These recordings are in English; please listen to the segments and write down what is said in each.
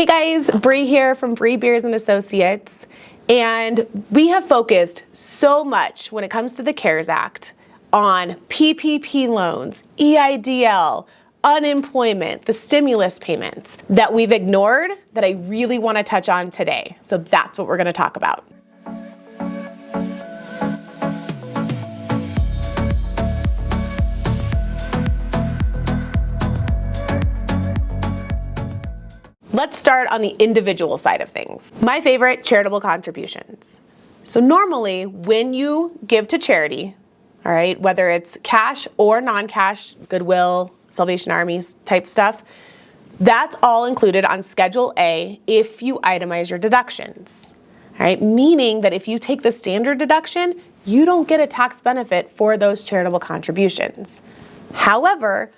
Hey guys, Bree here from Bree Beers and Associates, and we have focused so much when it comes to the CARES Act on PPP loans, EIDL, unemployment, the stimulus payments that we've ignored that I really want to touch on today. So that's what we're going to talk about. Let's start on the individual side of things. My favorite, charitable contributions. So normally when you give to charity, all right, whether it's cash or non-cash, Goodwill, Salvation Army type stuff, that's all included on Schedule A if you itemize your deductions, all right? Meaning that if you take the standard deduction, you don't get a tax benefit for those charitable contributions. However,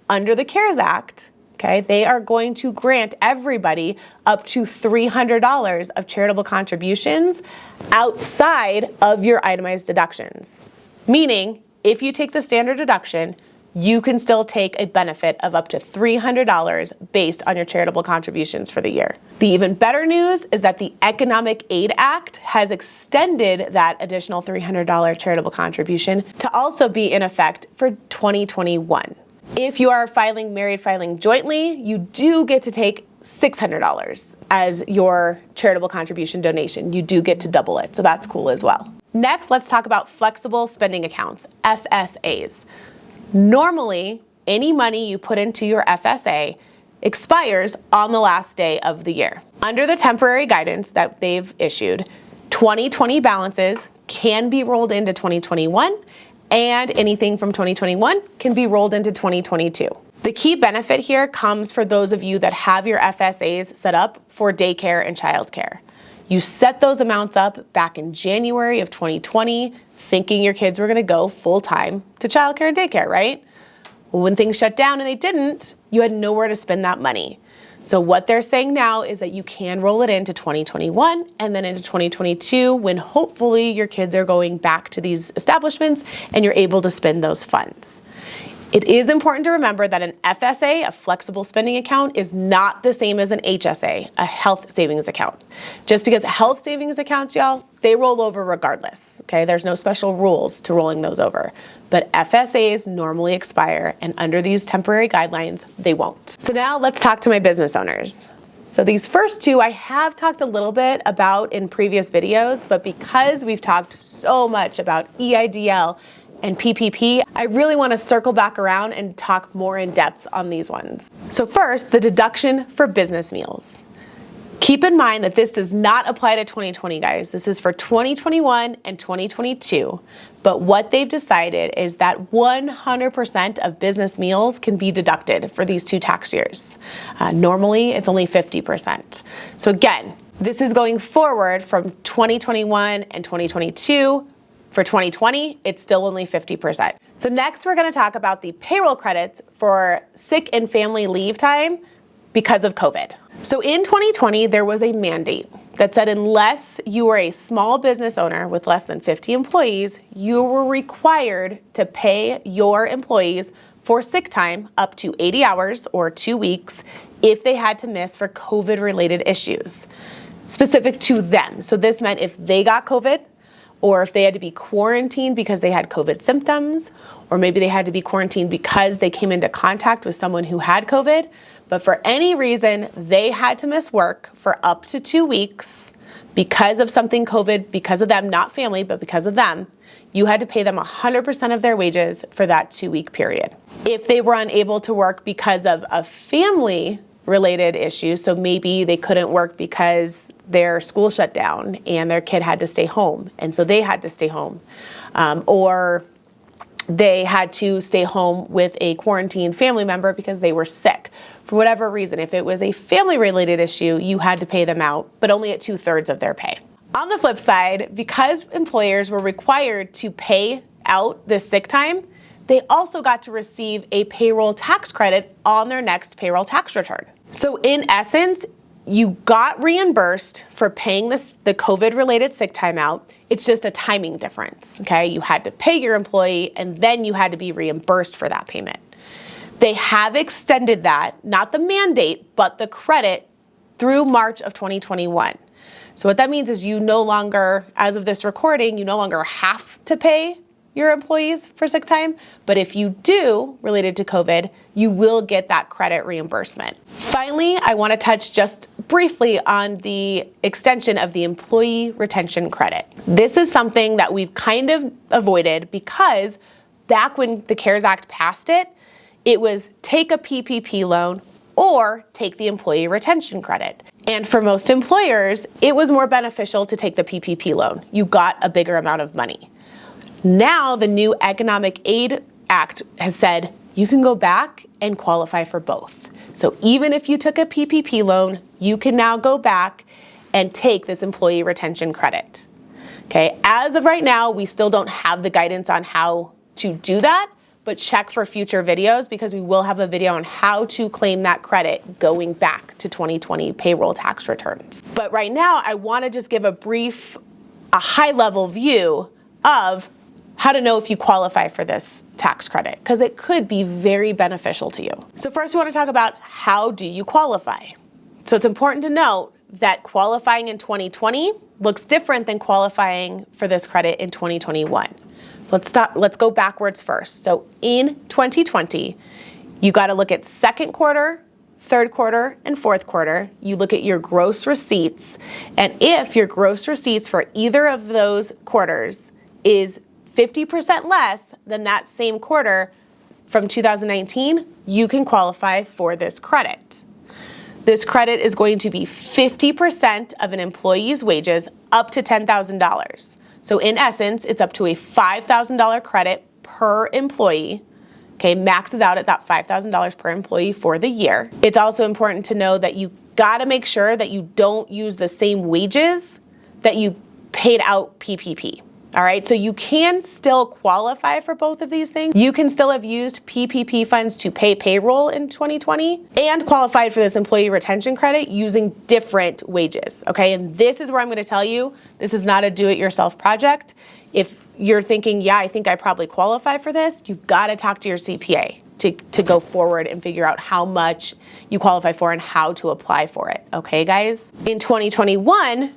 under the CARES Act, okay, they are going to grant everybody up to $300 of charitable contributions outside of your itemized deductions. Meaning, if you take the standard deduction, you can still take a benefit of up to $300 based on your charitable contributions for the year. The even better news is that the Economic Aid Act has extended that additional $300 charitable contribution to also be in effect for 2021. If you are filing jointly, you do get to take $600 as your charitable contribution donation. You do get to double it, so that's cool as well. Next, let's talk about flexible spending accounts, FSAs. Normally, any money you put into your FSA expires on the last day of the year. Under the temporary guidance that they've issued, 2020 balances can be rolled into 2021, and anything from 2021 can be rolled into 2022. The key benefit here comes for those of you that have your FSAs set up for daycare and childcare. You set those amounts up back in January of 2020, thinking your kids were gonna go full-time to childcare and daycare, right? Well, when things shut down and they didn't, you had nowhere to spend that money. So what they're saying now is that you can roll it into 2021 and then into 2022 when hopefully your kids are going back to these establishments and you're able to spend those funds. It is important to remember that an FSA, a flexible spending account, is not the same as an HSA, a health savings account. Just because health savings accounts, y'all, they roll over regardless, okay? There's no special rules to rolling those over. But FSAs normally expire, and under these temporary guidelines, they won't. So now let's talk to my business owners. So these first two I have talked a little bit about in previous videos, but because we've talked so much about EIDL and PPP, I really want to circle back around and talk more in depth on these ones. So first, the deduction for business meals. Keep in mind that this does not apply to 2020, guys. This is for 2021 and 2022. But what they've decided is that 100% of business meals can be deducted for these two tax years. Normally, it's only 50%. So again, this is going forward from 2021 and 2022. For 2020, it's still only 50%. So next, we're going to talk about the payroll credits for sick and family leave time because of COVID. So in 2020, there was a mandate that said unless you were a small business owner with less than 50 employees, you were required to pay your employees for sick time up to 80 hours or 2 weeks if they had to miss for COVID-related issues specific to them. So this meant if they got COVID, or if they had to be quarantined because they had COVID symptoms, or maybe they had to be quarantined because they came into contact with someone who had COVID, but for any reason, they had to miss work for up to 2 weeks because of something COVID, because of them, not family, but because of them, you had to pay them 100% of their wages for that 2-week period. If they were unable to work because of a family-related issue, so maybe they couldn't work because their school shut down and their kid had to stay home, and so they had to stay home. Or they had to stay home with a quarantined family member because they were sick. For whatever reason, if it was a family-related issue, you had to pay them out, but only at 2/3 of their pay. On the flip side, because employers were required to pay out this sick time, they also got to receive a payroll tax credit on their next payroll tax return. So in essence, you got reimbursed for paying the COVID-related sick time out. It's just a timing difference, okay? You had to pay your employee and then you had to be reimbursed for that payment. They have extended that, not the mandate, but the credit through March of 2021. So what that means is you no longer, as of this recording, you no longer have to pay your employees for sick time, but if you do, related to COVID, you will get that credit reimbursement. Finally, I want to touch just briefly on the extension of the employee retention credit. This is something that we've kind of avoided because back when the CARES Act passed it, it was take a PPP loan or take the employee retention credit. And for most employers, it was more beneficial to take the PPP loan. You got a bigger amount of money. Now the new Economic Aid Act has said you can go back and qualify for both. So even if you took a PPP loan, you can now go back and take this employee retention credit. Okay, as of right now, we still don't have the guidance on how to do that, but check for future videos because we will have a video on how to claim that credit going back to 2020 payroll tax returns. But right now, I want to just give a high-level view of how to know if you qualify for this tax credit, because it could be very beneficial to you. So first we want to talk about how do you qualify. So it's important to note that qualifying in 2020 looks different than qualifying for this credit in 2021. So let's go backwards first. So in 2020, you got to look at second quarter, third quarter, and fourth quarter. You look at your gross receipts, and if your gross receipts for either of those quarters is 50% less than that same quarter from 2019, you can qualify for this credit. This credit is going to be 50% of an employee's wages up to $10,000. So in essence, it's up to a $5,000 credit per employee. Okay, maxes out at that $5,000 per employee for the year. It's also important to know that you gotta make sure that you don't use the same wages that you paid out PPP. All right, so you can still qualify for both of these things. You can still have used PPP funds to pay payroll in 2020 and qualified for this employee retention credit using different wages, okay? And this is where I'm gonna tell you, this is not a do-it-yourself project. If you're thinking, yeah, I think I probably qualify for this, you've gotta talk to your CPA to go forward and figure out how much you qualify for and how to apply for it, okay, guys? In 2021,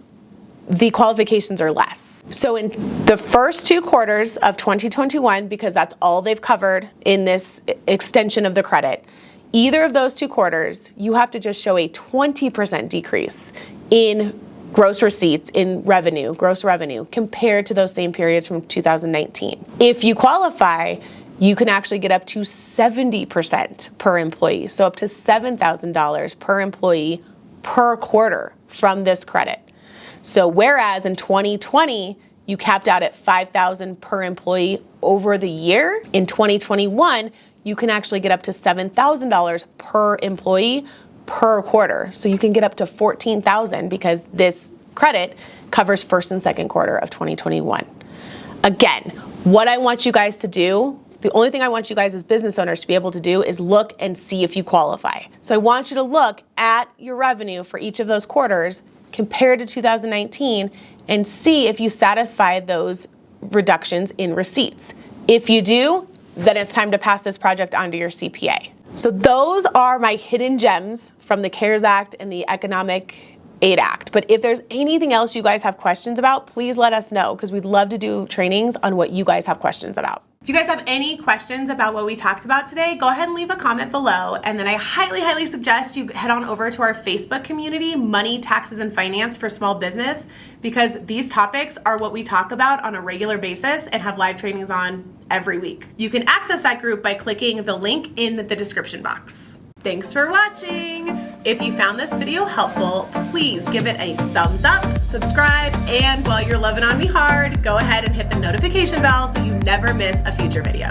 the qualifications are less. So in the first 2 quarters of 2021, because that's all they've covered in this extension of the credit, either of those 2 quarters, you have to just show a 20% decrease in gross receipts, in revenue, gross revenue, compared to those same periods from 2019. If you qualify, you can actually get up to 70% per employee, so up to $7,000 per employee per quarter from this credit. So whereas in 2020, you capped out at $5,000 per employee over the year, in 2021, you can actually get up to $7,000 per employee per quarter. So you can get up to $14,000 because this credit covers first and second quarter of 2021. Again, what I want you guys to do, the only thing I want you guys as business owners to be able to do is look and see if you qualify. So I want you to look at your revenue for each of those quarters compared to 2019 and see if you satisfy those reductions in receipts. If you do, then it's time to pass this project on to your CPA. So those are my hidden gems from the CARES Act and the Economic Aid Act. But if there's anything else you guys have questions about, please let us know because we'd love to do trainings on what you guys have questions about. If you guys have any questions about what we talked about today, go ahead and leave a comment below. And then I highly, highly suggest you head on over to our Facebook community, Money, Taxes, and Finance for Small Business, because these topics are what we talk about on a regular basis and have live trainings on every week. You can access that group by clicking the link in the description box. Thanks for watching. If you found this video helpful, please give it a thumbs up, subscribe, and while you're loving on me hard, go ahead and hit the notification bell so you never miss a future video.